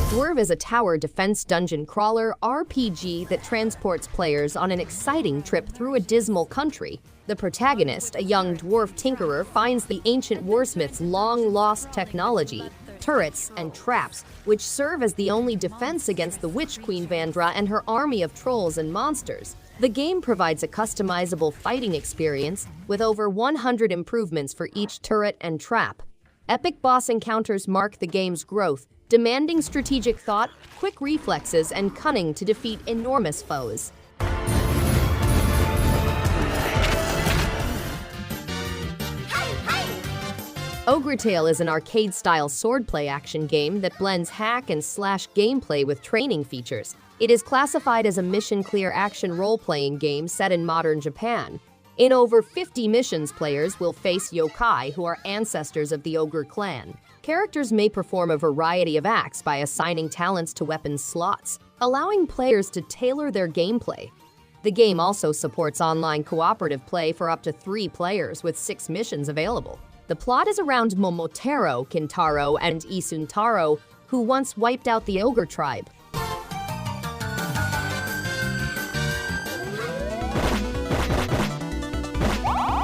Dwerve is a tower defense dungeon crawler RPG that transports players on an exciting trip through a dismal country. The protagonist, a young dwarf tinkerer, finds the ancient warsmith's long-lost technology, turrets, and traps, which serve as the only defense against the Witch Queen Vandra and her army of trolls and monsters. The game provides a customizable fighting experience with over 100 improvements for each turret and trap. Epic boss encounters mark the game's growth, demanding strategic thought, quick reflexes, and cunning to defeat enormous foes. OGRE is an arcade-style swordplay action game that blends hack-and-slash gameplay with training features. It is classified as a mission-clear action role-playing game set in modern Japan. In over 50 missions, players will face yokai, who are ancestors of the Ogre clan. Characters may perform a variety of acts by assigning talents to weapon slots, allowing players to tailor their gameplay. The game also supports online cooperative play for up to 3 players, with 6 missions available. The plot is around Momotaro, Kintaro, and Isuntaro, who once wiped out the Ogre tribe.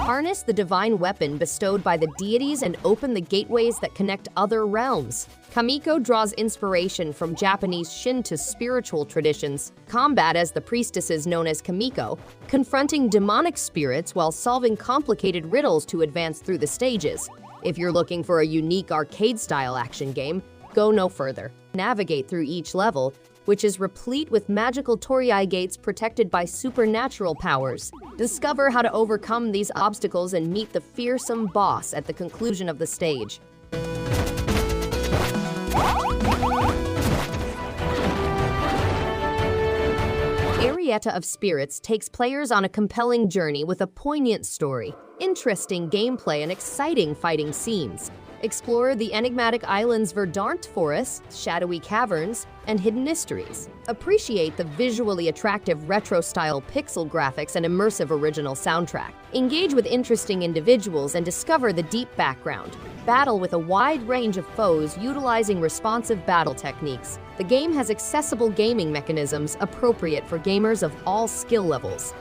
Harness the divine weapon bestowed by the deities and open the gateways that connect other realms. KAMIKO draws inspiration from Japanese Shinto spiritual traditions. Combat as the priestesses known as KAMIKO, confronting demonic spirits while solving complicated riddles to advance through the stages. If you're looking for a unique arcade-style action game, go no further. Navigate through each level, which is replete with magical torii gates protected by supernatural powers. Discover how to overcome these obstacles and meet the fearsome boss at the conclusion of the stage. Arietta of Spirits takes players on a compelling journey with a poignant story, interesting gameplay, and exciting fighting scenes. Explore the enigmatic island's verdant forests, shadowy caverns, and hidden mysteries. Appreciate the visually attractive retro-style pixel graphics and immersive original soundtrack. Engage with interesting individuals and discover the deep background. Battle with a wide range of foes utilizing responsive battle techniques. The game has accessible gaming mechanisms appropriate for gamers of all skill levels.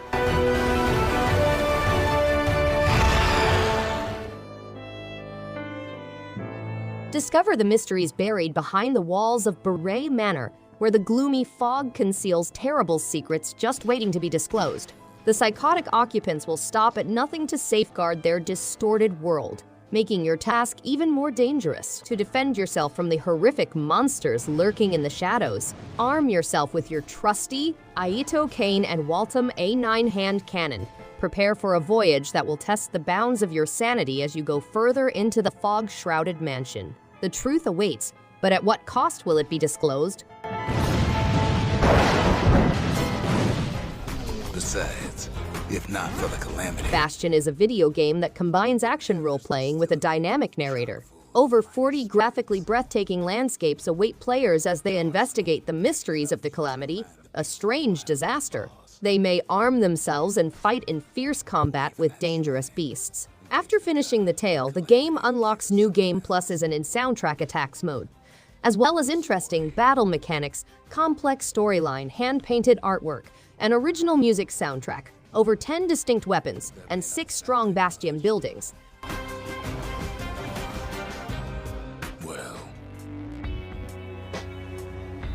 Discover the mysteries buried behind the walls of Beret Manor, where the gloomy fog conceals terrible secrets just waiting to be disclosed. The psychotic occupants will stop at nothing to safeguard their distorted world, making your task even more dangerous. To defend yourself from the horrific monsters lurking in the shadows, arm yourself with your trusty Aito cane and Waltham A9 hand cannon. Prepare for a voyage that will test the bounds of your sanity as you go further into the fog-shrouded mansion. The truth awaits, but at what cost will it be disclosed? Besides, if not for the calamity. Bastion is a video game that combines action role-playing with a dynamic narrator. Over 40 graphically breathtaking landscapes await players as they investigate the mysteries of the calamity, a strange disaster. They may arm themselves and fight in fierce combat with dangerous beasts. After finishing the tale, the game unlocks new game pluses and in soundtrack attacks mode, as well as interesting battle mechanics, complex storyline, hand-painted artwork, an original music soundtrack, over 10 distinct weapons, and 6 strong Bastion buildings.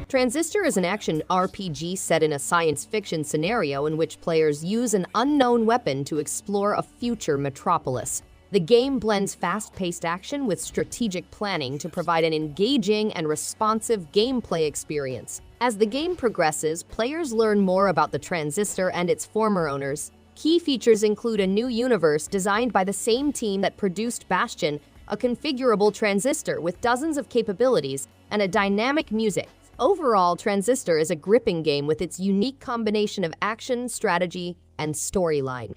Transistor is an action RPG set in a science fiction scenario in which players use an unknown weapon to explore a future metropolis. The game blends fast-paced action with strategic planning to provide an engaging and responsive gameplay experience. As the game progresses, players learn more about the Transistor and its former owners. Key features include a new universe designed by the same team that produced Bastion, a configurable Transistor with dozens of capabilities, and a dynamic music. Overall, Transistor is a gripping game with its unique combination of action, strategy, and storyline.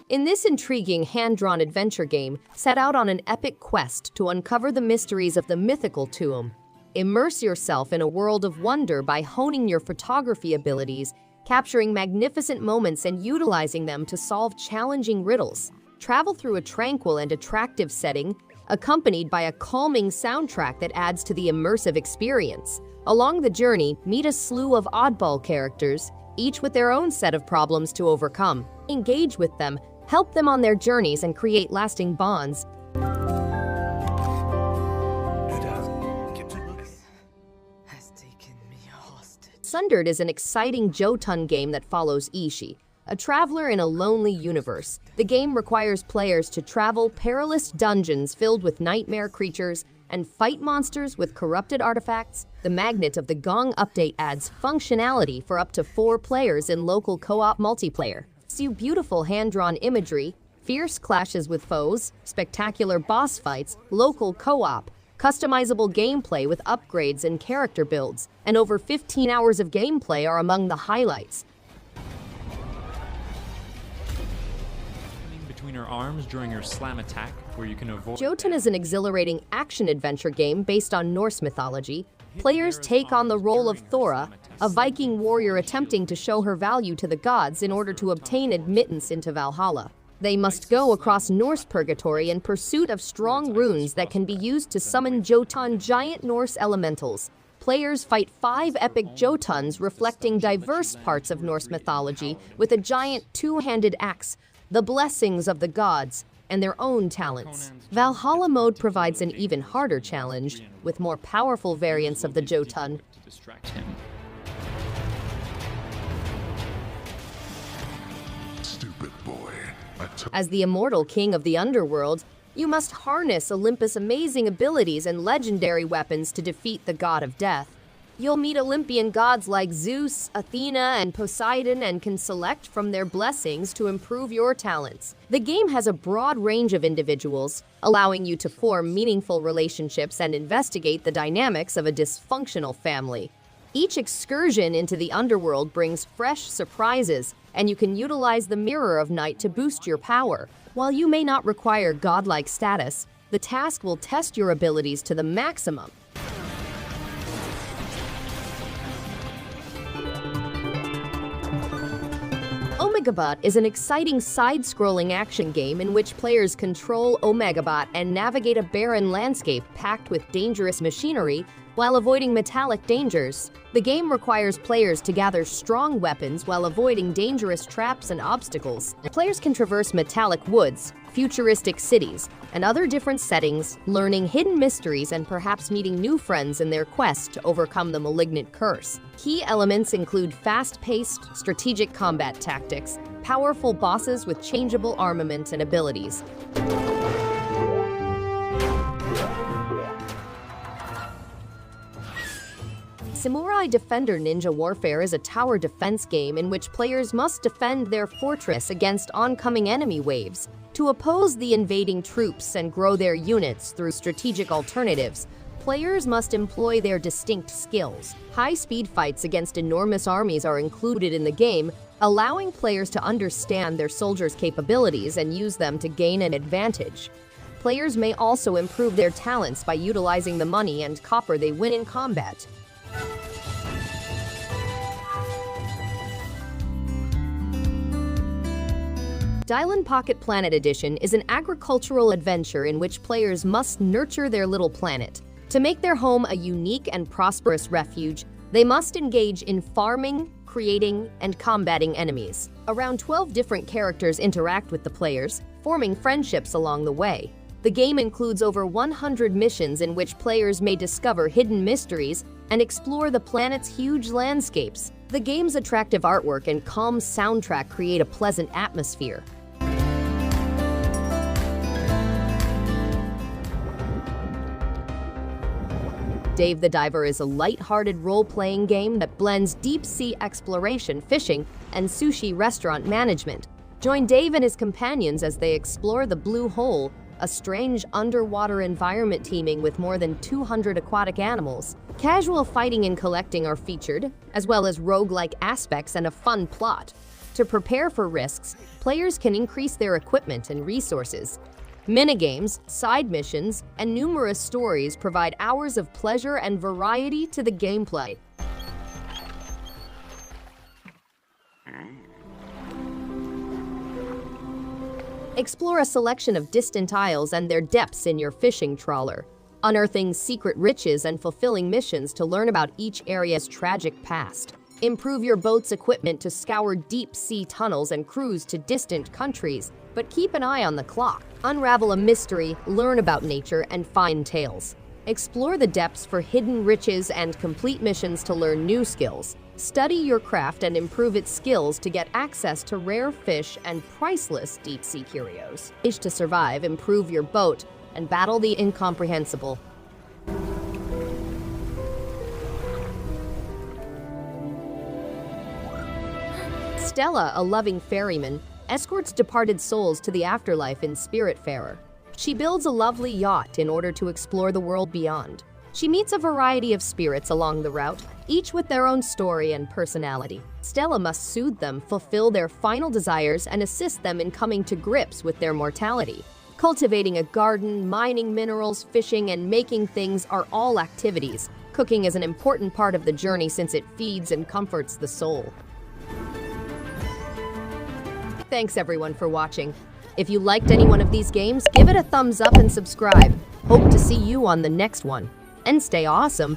In this intriguing hand-drawn adventure game, set out on an epic quest to uncover the mysteries of the mythical TOEM. Immerse yourself in a world of wonder by honing your photography abilities, capturing magnificent moments and utilizing them to solve challenging riddles. Travel through a tranquil and attractive setting, accompanied by a calming soundtrack that adds to the immersive experience. Along the journey, meet a slew of oddball characters, each with their own set of problems to overcome. Engage with them, help them on their journeys, and create lasting bonds. Sundered is an exciting Jotun game that follows Eshop, a traveler in a lonely universe. The game requires players to travel perilous dungeons filled with nightmare creatures and fight monsters with corrupted artifacts. The Magnet of the Gong update adds functionality for up to 4 players in local co-op multiplayer. See beautiful hand-drawn imagery, fierce clashes with foes, spectacular boss fights, local co-op, customizable gameplay with upgrades and character builds, and over 15 hours of gameplay are among the highlights. Between her arms during her slam attack, where you can avoid... Jotun is an exhilarating action-adventure game based on Norse mythology. Players take on the role of Thora, a Viking warrior attempting to show her value to the gods in order to obtain admittance into Valhalla. They must go across Norse purgatory in pursuit of strong runes that can be used to summon Jotun giant Norse elementals. Players fight 5 epic Jotuns reflecting diverse parts of Norse mythology with a giant 2-handed axe, the blessings of the gods, and their own talents. Valhalla mode provides an even harder challenge, with more powerful variants of the Jotun. Stupid boy. As the immortal king of the underworld, you must harness Olympus' amazing abilities and legendary weapons to defeat the god of death. You'll meet Olympian gods like Zeus, Athena, and Poseidon and can select from their blessings to improve your talents. The game has a broad range of individuals, allowing you to form meaningful relationships and investigate the dynamics of a dysfunctional family. Each excursion into the underworld brings fresh surprises, and you can utilize the Mirror of Night to boost your power. While you may not require godlike status, the task will test your abilities to the maximum. OmegaBot is an exciting side-scrolling action game in which players control OmegaBot and navigate a barren landscape packed with dangerous machinery while avoiding metallic dangers. The game requires players to gather strong weapons while avoiding dangerous traps and obstacles. Players can traverse metallic woods, futuristic cities, and other different settings, learning hidden mysteries and perhaps meeting new friends in their quest to overcome the malignant curse. Key elements include fast-paced, strategic combat tactics, powerful bosses with changeable armament and abilities. Samurai Defender Ninja Warfare is a tower defense game in which players must defend their fortress against oncoming enemy waves. To oppose the invading troops and grow their units through strategic alternatives, players must employ their distinct skills. High-speed fights against enormous armies are included in the game, allowing players to understand their soldiers' capabilities and use them to gain an advantage. Players may also improve their talents by utilizing the money and copper they win in combat. Deiland Pocket Planet Edition is an agricultural adventure in which players must nurture their little planet. To make their home a unique and prosperous refuge, they must engage in farming, creating, and combating enemies. Around 12 different characters interact with the players, forming friendships along the way. The game includes over 100 missions in which players may discover hidden mysteries and explore the planet's huge landscapes. The game's attractive artwork and calm soundtrack create a pleasant atmosphere. Dave the Diver is a light-hearted role-playing game that blends deep-sea exploration, fishing, and sushi restaurant management. Join Dave and his companions as they explore the Blue Hole, a strange underwater environment teeming with more than 200 aquatic animals. Casual fighting and collecting are featured, as well as roguelike aspects and a fun plot. To prepare for risks, players can increase their equipment and resources. Minigames, side missions, and numerous stories provide hours of pleasure and variety to the gameplay. Explore a selection of distant isles and their depths in your fishing trawler, unearthing secret riches and fulfilling missions to learn about each area's tragic past. Improve your boat's equipment to scour deep-sea tunnels and cruise to distant countries, but keep an eye on the clock. Unravel a mystery, learn about nature, and find tales. Explore the depths for hidden riches and complete missions to learn new skills. Study your craft and improve its skills to get access to rare fish and priceless deep-sea curios. Wish to survive, improve your boat, and battle the incomprehensible. Stella, a loving ferryman, escorts departed souls to the afterlife in Spiritfarer. She builds a lovely yacht in order to explore the world beyond. She meets a variety of spirits along the route, each with their own story and personality. Stella must soothe them, fulfill their final desires, and assist them in coming to grips with their mortality. Cultivating a garden, mining minerals, fishing, and making things are all activities. Cooking is an important part of the journey since it feeds and comforts the soul. Thanks everyone for watching. If you liked any one of these games, give it a thumbs up and subscribe. Hope to see you on the next one. And stay awesome!